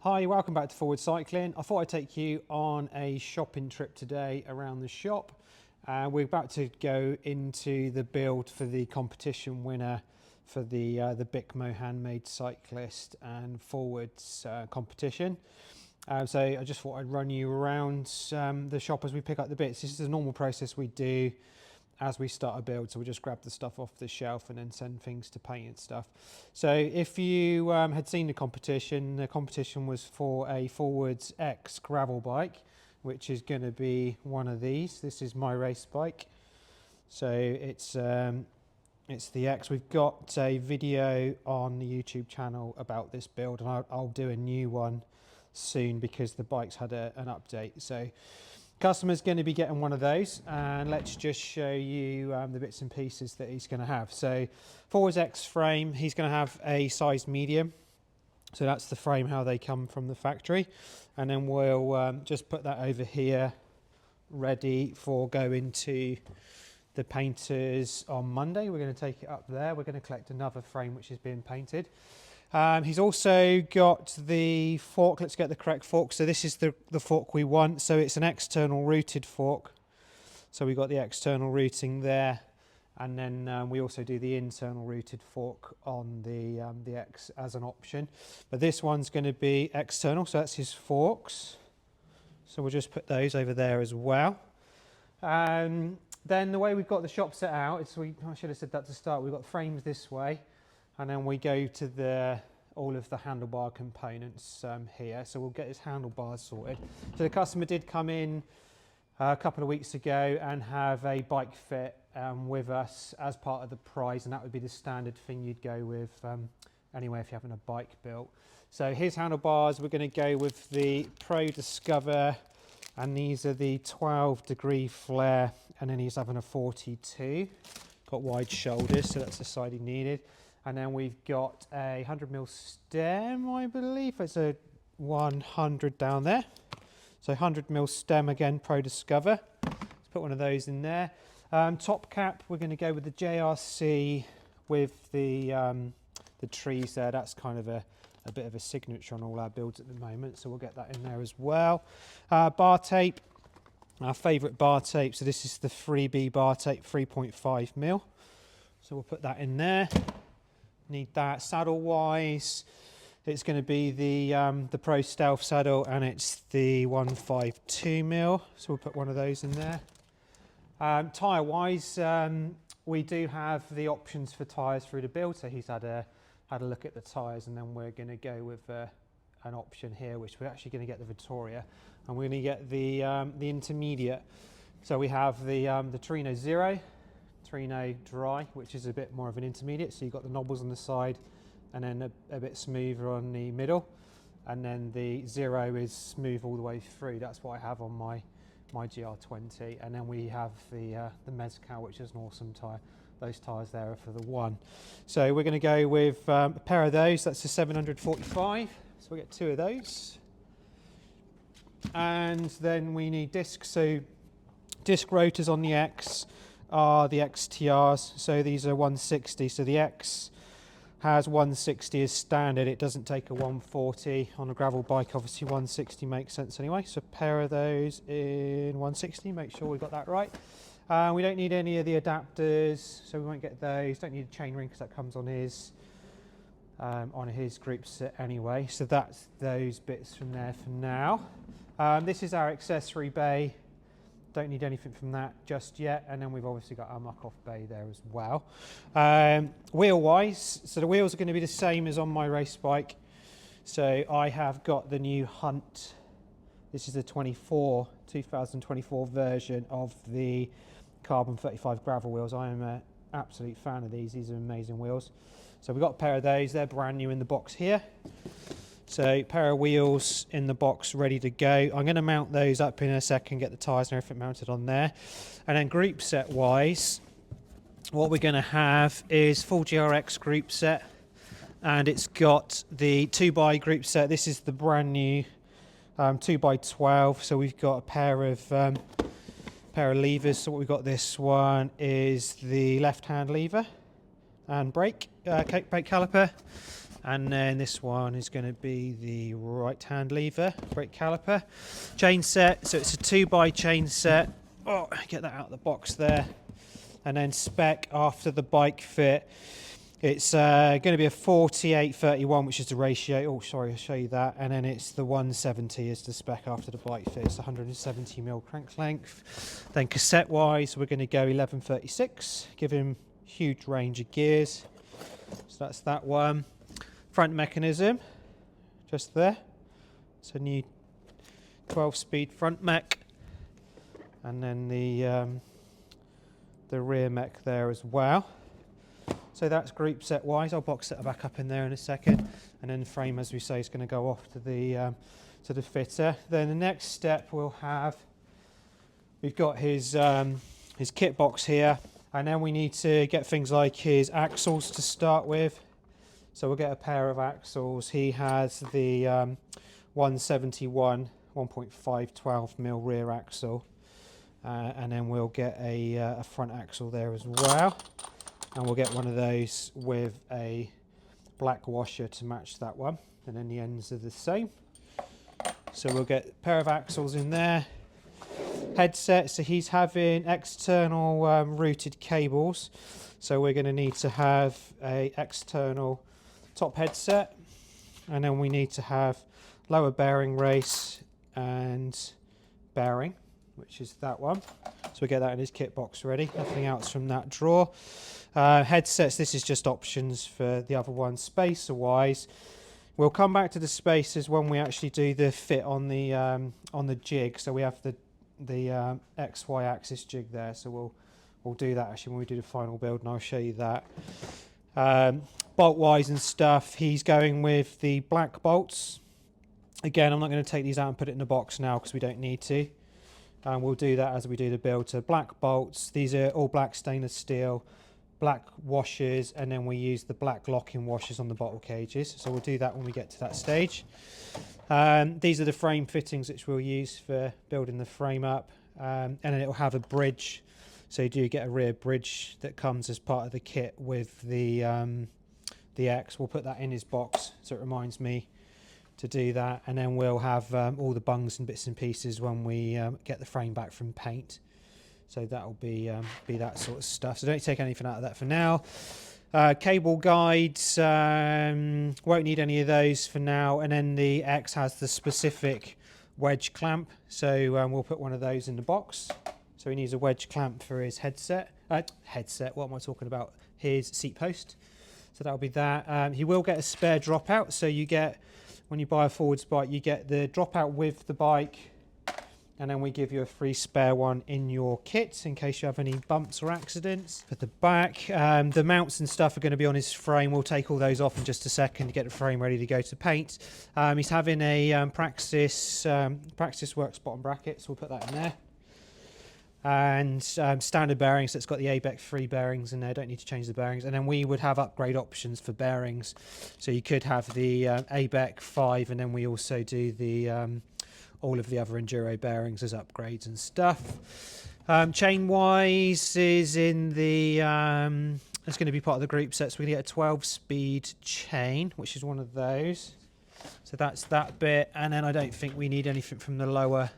Hi, welcome back to Forward Cycling. I thought I'd take you on a shopping trip today around the shop. We're about to go into the build for the competition winner for the Bikmo Handmade Cyclist and Forwards competition. So I just thought I'd run you around the shop as we pick up the bits. This is a normal process we do as we start a build, so we just grab the stuff off the shelf and then send things to paint and stuff. So if you had seen the competition was for a Forwards X gravel bike, which is going to be one of these. This is my race bike, so it's the X. We've got a video on the YouTube channel about this build, and I'll do a new one soon because the bike's had an update. So customer's going to be getting one of those, and let's just show you the bits and pieces that he's going to have. So Forwards X frame, he's going to have a size medium, so that's the frame how they come from the factory, and then we'll just put that over here ready for going to the painters on Monday. We're going to take it up there. We're going to collect another frame which is being painted. He's also got the fork. Let's get the correct fork. So this is the fork we want. So it's an external routed fork. So we've got the external routing there. And then we also do the internal routed fork on the X as an option. But this one's going to be external. So that's his forks. So we'll just put those over there as well. Then the way we've got the shop set out, I should have said that to start. We've got frames this way. And then we go to all of the handlebar components here. So we'll get his handlebars sorted. So the customer did come in a couple of weeks ago and have a bike fit with us as part of the prize, and that would be the standard thing you'd go with anyway if you're having a bike built. So his handlebars, we're going to go with the Pro Discover, and these are the 12-degree flare, and then he's having a 42. Got wide shoulders, so that's the side he needed. And then we've got a 100mm stem, I believe. It's a 100 down there. So 100mm stem again, Pro Discover. Let's put one of those in there. Top cap, we're going to go with the JRC with the trees there. That's kind of a bit of a signature on all our builds at the moment, so we'll get that in there as well. Bar tape, our favourite bar tape. So this is the 3B bar tape, 3.5mm. So we'll put that in there. Need that. Saddle wise, it's going to be the Pro Stealth saddle, and it's the 152mm, so we'll put one of those in there. Tyre wise, we do have the options for tyres through the build, so he's had a look at the tyres, and then we're going to go with an option here, which we're actually going to get the Vittoria, and we're going to get the intermediate. So we have the Torino Zero, Torino Dry, which is a bit more of an intermediate. So you've got the knobbles on the side and then a bit smoother on the middle, and then the Zero is smooth all the way through. That's what I have on my GR20. And then we have the Mezcal, which is an awesome tyre. Those tyres there are for the one. So we're going to go with a pair of those. That's the 745. So we get two of those. And then we need discs. So disc rotors on the X are the XTRs, so these are 160. So the X has 160 as standard. It doesn't take a 140 on a gravel bike. Obviously 160 makes sense anyway. So a pair of those in 160. Make sure we've got that right. We don't need any of the adapters, so we won't get those. Don't need a chain ring because that comes on his group set anyway. So that's those bits from there for now. This is our accessory bay. Don't need anything from that just yet, and then we've obviously got our muck-off bay there as well. Wheel-wise, so the wheels are going to be the same as on my race bike. So I have got the new Hunt. This is the 2024 version of the Carbon 35 gravel wheels. I am an absolute fan of these. These are amazing wheels. So we've got a pair of those. They're brand new in the box here. So pair of wheels in the box ready to go. I'm going to mount those up in a second, get the tyres and everything mounted on there. And then group set wise, what we're going to have is full GRX group set, and it's got the 2x group set. This is the brand new 2x12. So we've got a pair of levers. So what we've got, this one is the left hand lever and brake caliper. And then this one is going to be the right hand lever, brake caliper. Chain set, so it's a 2x chain set. Oh, get that out of the box there. And then spec after the bike fit. It's going to be a 48-31, which is the ratio. Oh, sorry, I'll show you that. And then it's the 170 is the spec after the bike fit. It's 170mm crank length. Then cassette-wise, we're going to go 1136, give him huge range of gears. So that's that one. Front mechanism, just there. It's a new 12-speed front mech. And then the rear mech there as well. So that's group set wise. I'll box it back up in there in a second, and then the frame, as we say, is going to go off to the fitter. Then the next step we've got his kit box here, and then we need to get things like his axles to start with. So we'll get a pair of axles. He has the 171 1.512mm rear axle, and then we'll get a front axle there as well. And we'll get one of those with a black washer to match that one, and then the ends are the same. So we'll get a pair of axles in there. Headset, so he's having external routed cables, so we're going to need to have a external top headset, and then we need to have lower bearing race and bearing, which is that one. So we'll get that in his kit box ready. Nothing else from that drawer. Headsets, this is just options for the other one. Spacer wise, we'll come back to the spacers when we actually do the fit on the jig. So we have the XY axis jig there, so we'll do that actually when we do the final build, and I'll show you that. Bolt wise and stuff, he's going with the black bolts. Again, I'm not going to take these out and put it in the box now because we don't need to. And we'll do that as we do the build. So black bolts, these are all black stainless steel, black washers, and then we use the black locking washers on the bottle cages. So we'll do that when we get to that stage. These are the frame fittings which we'll use for building the frame up, and then it will have a bridge. So you do get a rear bridge that comes as part of the kit with the X. We'll put that in his box so it reminds me to do that, and then we'll have all the bungs and bits and pieces when we get the frame back from paint. So that'll be that sort of stuff. So don't take anything out of that for now. Cable guides, won't need any of those for now. And then the X has the specific wedge clamp, so we'll put one of those in the box. So he needs a wedge clamp for his headset. What am I talking about? His seat post. So that'll be that. He will get a spare dropout. So you get, when you buy a forwards bike, you get the dropout with the bike, and then we give you a free spare one in your kit in case you have any bumps or accidents. For the back, the mounts and stuff are going to be on his frame. We'll take all those off in just a second to get the frame ready to go to paint. He's having a Praxis Works bottom bracket, so we'll put that in there. And standard bearings, so it's got the ABEC 3 bearings in there, don't need to change the bearings. And then we would have upgrade options for bearings, so you could have the ABEC 5, and then we also do the all of the other enduro bearings as upgrades and stuff. Chain wise is in the it's going to be part of the group set, so we're going to get a 12-speed chain, which is one of those. So that's that bit, and then I don't think we need anything from the lower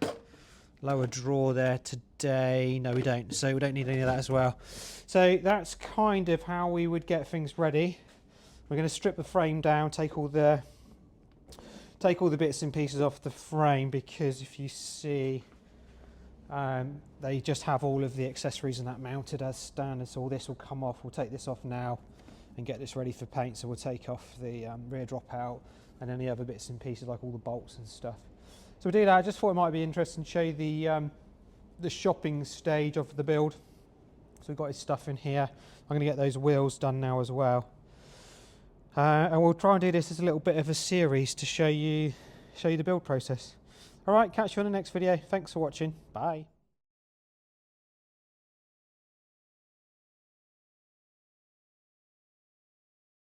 drawer there today. No, we don't. So we don't need any of that as well. So that's kind of how we would get things ready. We're going to strip the frame down, take all the bits and pieces off the frame, because if you see, they just have all of the accessories and that mounted as standard. So all this will come off. We'll take this off now and get this ready for paint. So we'll take off the rear dropout and then the other bits and pieces like all the bolts and stuff. So we'll do that. I just thought it might be interesting to show you the shopping stage of the build. So we've got his stuff in here. I'm going to get those wheels done now as well. And we'll try and do this as a little bit of a series to show you the build process. All right, catch you on the next video. Thanks for watching. Bye.